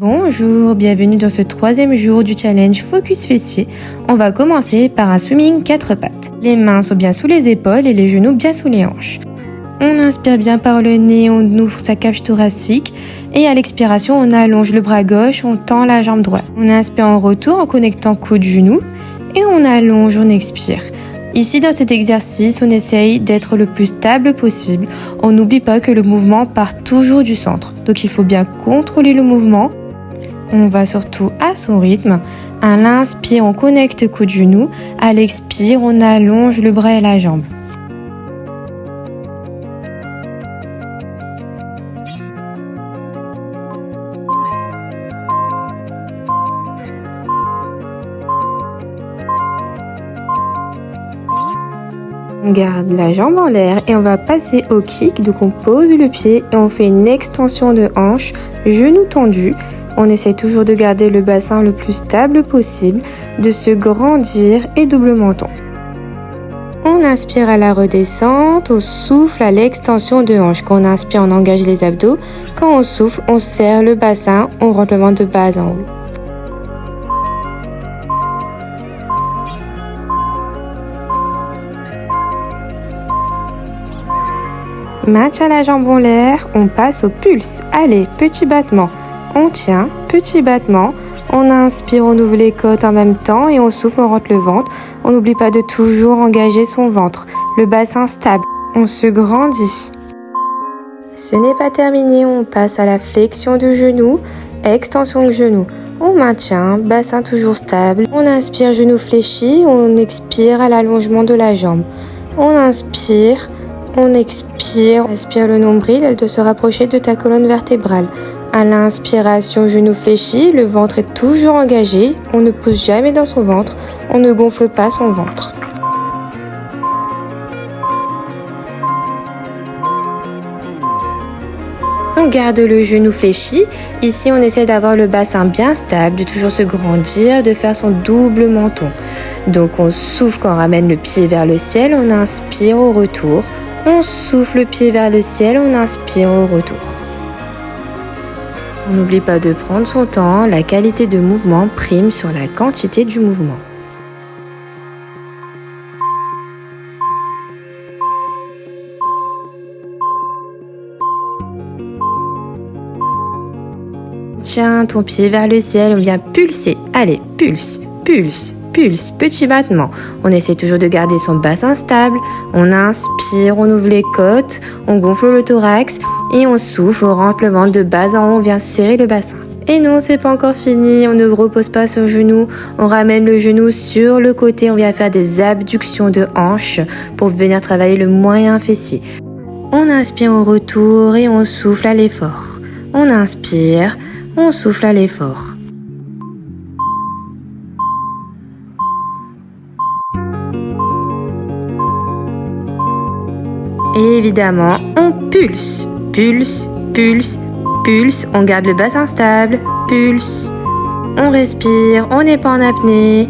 Bonjour, bienvenue dans ce troisième jour du challenge Focus Fessiers. On va commencer par un swimming 4 pattes. Les mains sont bien sous les épaules et les genoux bien sous les hanches. On inspire bien par le nez, on ouvre sa cage thoracique et à l'expiration, on allonge le bras gauche, on tend la jambe droite. On inspire en retour en connectant coude genou et on allonge, on expire. Ici, dans cet exercice, on essaye d'être le plus stable possible. On n'oublie pas que le mouvement part toujours du centre. Donc, il faut bien contrôler le mouvement. On va surtout à son rythme. À l'inspire, on connecte coude genou. À l'expire, on allonge le bras et la jambe. On garde la jambe en l'air et on va passer au kick. Donc on pose le pied et on fait une extension de hanche, genou tendu. On essaie toujours de garder le bassin le plus stable possible, de se grandir et double menton. On inspire à la redescente, on souffle à l'extension de hanche. Quand on inspire, on engage les abdos. Quand on souffle, on serre le bassin, on rentre le ventre de bas en haut. Maintien la jambe en l'air, on passe au pulse. Allez, petit battement. On tient, petit battement. On inspire, on ouvre les côtes en même temps et on souffle, on rentre le ventre. On n'oublie pas de toujours engager son ventre. Le bassin stable. On se grandit. Ce n'est pas terminé, on passe à la flexion de genou, extension de genou. On maintient, bassin toujours stable. On inspire, genou fléchi. On expire à l'allongement de la jambe. On inspire. On expire, aspire le nombril, elle doit se rapprocher de ta colonne vertébrale. À l'inspiration, genou fléchi, le ventre est toujours engagé, on ne pousse jamais dans son ventre, on ne gonfle pas son ventre. On garde le genou fléchi. Ici, on essaie d'avoir le bassin bien stable, de toujours se grandir, de faire son double menton. Donc, on souffle quand on ramène le pied vers le ciel, on inspire au retour. On souffle le pied vers le ciel, on inspire au retour. On n'oublie pas de prendre son temps, la qualité de mouvement prime sur la quantité du mouvement. Tiens ton pied vers le ciel, on vient pulser. Allez, pulse, pulse, pulse, petit battement. On essaie toujours de garder son bassin stable. On inspire, on ouvre les côtes, on gonfle le thorax et on souffle, on rentre le ventre de bas en haut, on vient serrer le bassin. Et non, c'est pas encore fini, on ne repose pas sur le genou, on ramène le genou sur le côté, on vient faire des abductions de hanches pour venir travailler le moyen fessier. On inspire au retour et on souffle à l'effort. On inspire, on souffle à l'effort. Et évidemment, on pulse, pulse, pulse, pulse. On garde le bassin stable, pulse. On respire, on n'est pas en apnée.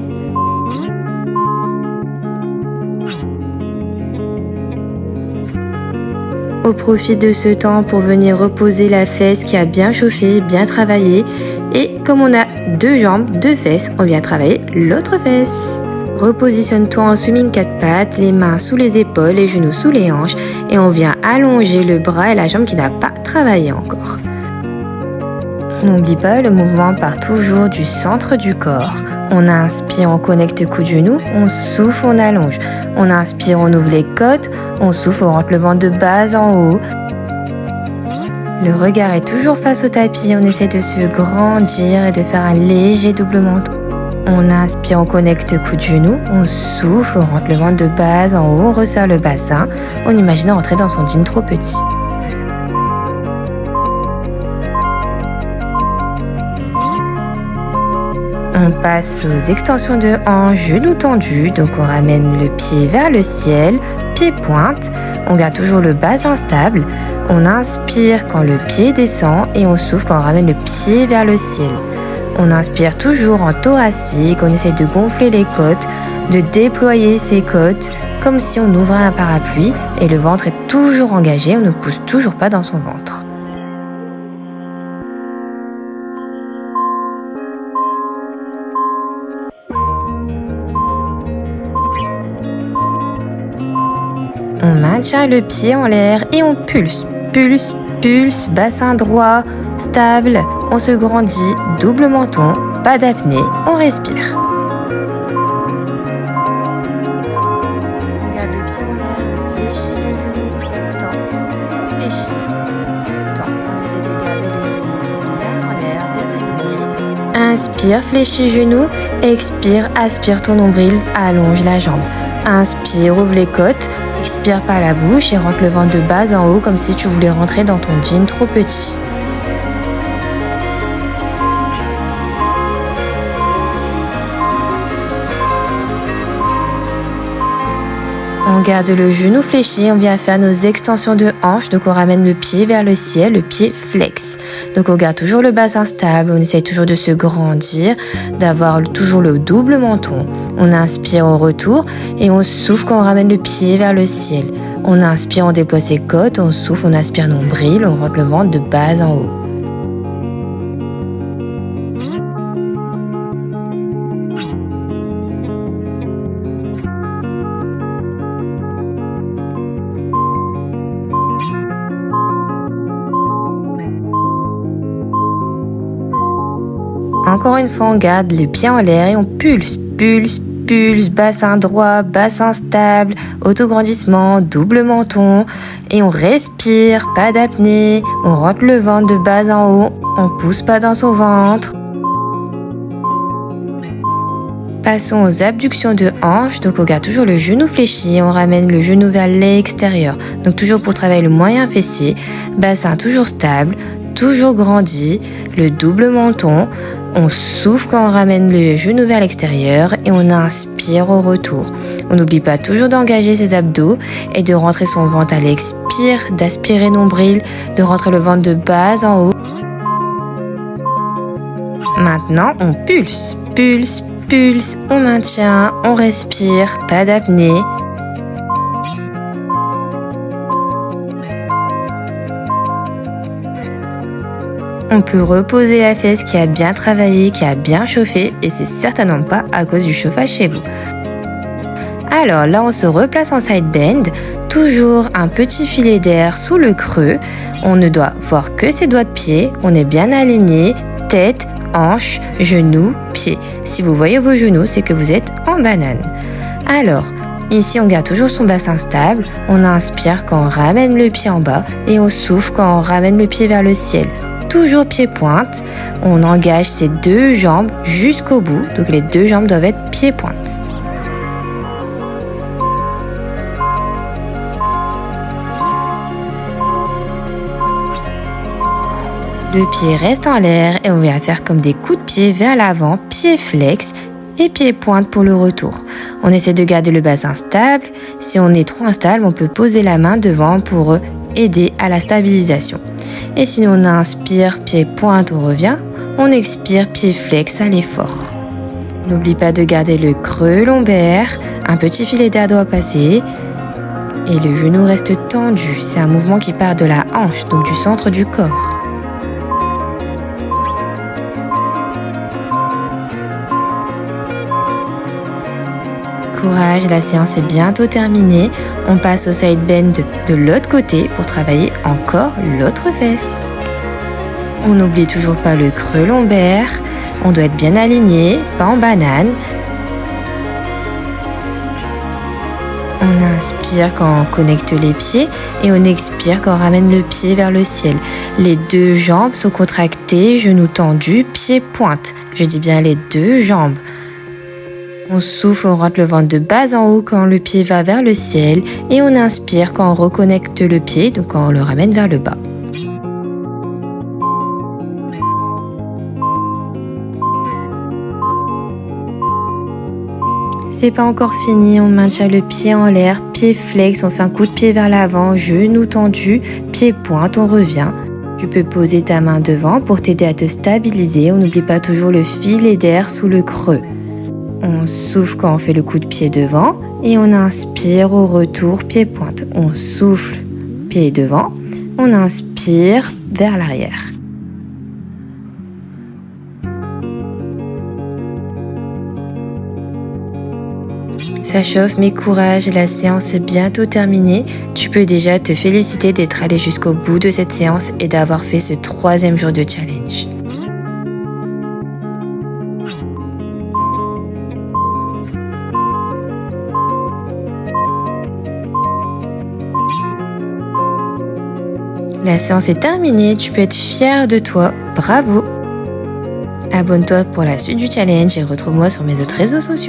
On profite de ce temps pour venir reposer la fesse qui a bien chauffé, bien travaillé. Et comme on a deux jambes, deux fesses, on vient travailler l'autre fesse. Repositionne-toi en swimming 4 pattes, les mains sous les épaules, les genoux sous les hanches et on vient allonger le bras et la jambe qui n'a pas travaillé encore. N'oublie pas, le mouvement part toujours du centre du corps. On inspire, on connecte coude genou, on souffle, on allonge. On inspire, on ouvre les côtes, on souffle, on rentre le ventre de bas en haut. Le regard est toujours face au tapis, on essaie de se grandir et de faire un léger double menton. On inspire, on connecte coude genou, on souffle, on rentre le ventre de bas en haut, on resserre le bassin, on imagine rentrer dans son jean trop petit. On passe aux extensions de hanches, genoux tendus, donc on ramène le pied vers le ciel, pied pointe, on garde toujours le bassin stable, on inspire quand le pied descend et on souffle quand on ramène le pied vers le ciel. On inspire toujours en thoracique, on essaie de gonfler les côtes, de déployer ses côtes comme si on ouvrait un parapluie et le ventre est toujours engagé, on ne pousse toujours pas dans son ventre. On maintient le pied en l'air et on pulse, pulse, pulse, bassin droit, stable, on se grandit, double menton, pas d'apnée, on respire. On garde le pied en l'air, on fléchit le genou, on tend, on fléchit, on tend. On essaie de garder le genou bien en l'air, bien aligné. Inspire, fléchis genou, expire, aspire ton nombril, allonge la jambe. Inspire, ouvre les côtes, expire par la bouche et rentre le ventre de bas en haut comme si tu voulais rentrer dans ton jean trop petit. On garde le genou fléchi, on vient faire nos extensions de hanches, donc on ramène le pied vers le ciel, le pied flex. Donc on garde toujours le bassin stable, on essaye toujours de se grandir, d'avoir toujours le double menton. On inspire au retour et on souffle quand on ramène le pied vers le ciel. On inspire, on déploie ses côtes, on souffle, on aspire nombril, on rentre le ventre de bas en haut. Encore une fois, on garde le pied en l'air et on pulse, pulse, pulse, bassin droit, bassin stable, autograndissement, double menton. Et on respire, pas d'apnée, on rentre le ventre de bas en haut, on pousse pas dans son ventre. Passons aux abductions de hanches, donc on garde toujours le genou fléchi, on ramène le genou vers l'extérieur. Donc toujours pour travailler le moyen fessier, bassin toujours stable, toujours grandi, le double menton. On souffle quand on ramène le genou vers l'extérieur et on inspire au retour. On n'oublie pas toujours d'engager ses abdos et de rentrer son ventre à l'expire, d'aspirer nombril, de rentrer le ventre de bas en haut. Maintenant, on pulse, pulse, pulse, on maintient, on respire, pas d'apnée. On peut reposer la fesse qui a bien travaillé, qui a bien chauffé et c'est certainement pas à cause du chauffage chez vous. Alors là, on se replace en side bend, toujours un petit filet d'air sous le creux. On ne doit voir que ses doigts de pied, on est bien aligné, tête, hanche, genoux, pied. Si vous voyez vos genoux, c'est que vous êtes en banane. Alors, ici, on garde toujours son bassin stable, on inspire quand on ramène le pied en bas et on souffle quand on ramène le pied vers le ciel. Toujours pied-pointe, on engage ses deux jambes jusqu'au bout, donc les deux jambes doivent être pied-pointe. Le pied reste en l'air et on va faire comme des coups de pied vers l'avant, pied flex et pied pointe pour le retour. On essaie de garder le bassin stable. Si on est trop instable, on peut poser la main devant pour aider à la stabilisation. Et sinon on inspire, pied pointe, on revient. On expire, pied flex à l'effort. N'oublie pas de garder le creux lombaire. Un petit filet d'air doit passer. Et le genou reste tendu. C'est un mouvement qui part de la hanche, donc du centre du corps. Courage, la séance est bientôt terminée. On passe au side bend de l'autre côté pour travailler encore l'autre fesse. On n'oublie toujours pas le creux lombaire. On doit être bien aligné, pas en banane. On inspire quand on connecte les pieds et on expire quand on ramène le pied vers le ciel. Les deux jambes sont contractées, genoux tendus, pieds pointe. Je dis bien les deux jambes. On souffle, on rentre le ventre de bas en haut quand le pied va vers le ciel et on inspire quand on reconnecte le pied, donc quand on le ramène vers le bas. C'est pas encore fini, on maintient le pied en l'air, pied flex, on fait un coup de pied vers l'avant, genou tendu, pied pointe, on revient. Tu peux poser ta main devant pour t'aider à te stabiliser, on n'oublie pas toujours le filet d'air sous le creux. On souffle quand on fait le coup de pied devant et on inspire au retour pied pointe. On souffle pied devant, on inspire vers l'arrière. Ça chauffe, mais courage, la séance est bientôt terminée. Tu peux déjà te féliciter d'être allé jusqu'au bout de cette séance et d'avoir fait ce 3e jour de challenge. La séance est terminée, tu peux être fier de toi, bravo! Abonne-toi pour la suite du challenge et retrouve-moi sur mes autres réseaux sociaux.